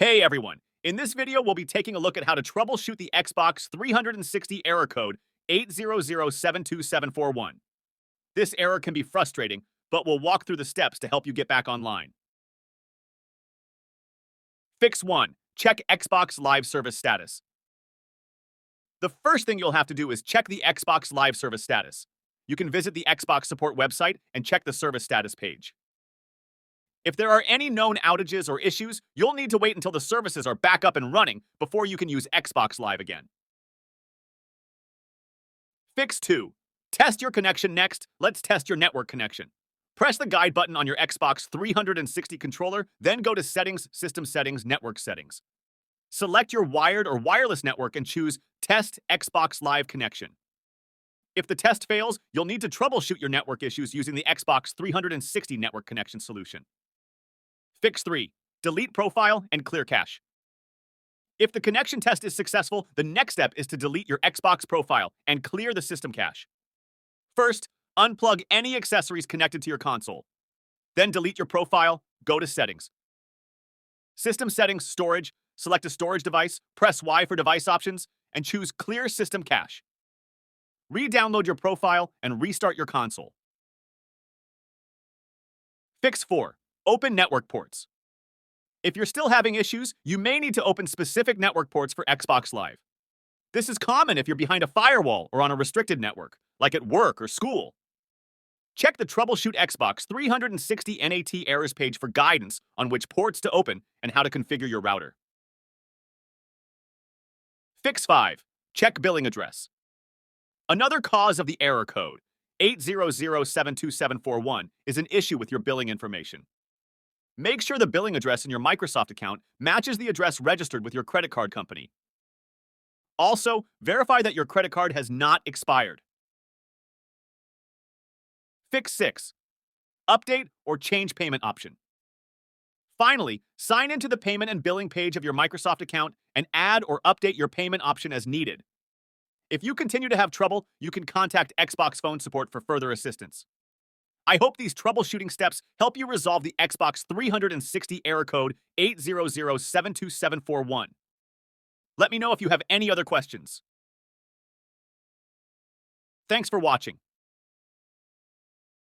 Hey everyone! In this video, we'll be taking a look at how to troubleshoot the Xbox 360 error code 800-72741. This error can be frustrating, but we'll walk through the steps to help you get back online. Fix 1. Check Xbox Live Service status. The first thing you'll have to do is check the Xbox Live Service status. You can visit the Xbox support website and check the service status page. If there are any known outages or issues, you'll need to wait until the services are back up and running before you can use Xbox Live again. Fix 2. Test your connection next. Let's test your network connection. Press the guide button on your Xbox 360 controller, then go to Settings, System Settings, Network Settings. Select your wired or wireless network and choose Test Xbox Live Connection. If the test fails, you'll need to troubleshoot your network issues using the Xbox 360 network connection solution. Fix 3. Delete profile and clear cache. If the connection test is successful, the next step is to delete your Xbox profile and clear the system cache. First, unplug any accessories connected to your console. Then delete your profile, go to Settings. System Settings, Storage, select a storage device, press Y for device options, and choose Clear System Cache. Re-download your profile and restart your console. Fix 4. Open network ports. If you're still having issues, you may need to open specific network ports for Xbox Live. This is common if you're behind a firewall or on a restricted network, like at work or school. Check the Troubleshoot Xbox 360 NAT errors page for guidance on which ports to open and how to configure your router. Fix 5. Check billing address. Another cause of the error code, 800-72741, is an issue with your billing information. Make sure the billing address in your Microsoft account matches the address registered with your credit card company. Also, verify that your credit card has not expired. Fix 6. Update or change payment option. Finally, sign into the payment and billing page of your Microsoft account and add or update your payment option as needed. If you continue to have trouble, you can contact Xbox phone support for further assistance. I hope these troubleshooting steps help you resolve the Xbox 360 error code 800-72741. Let me know if you have any other questions. Thanks for watching.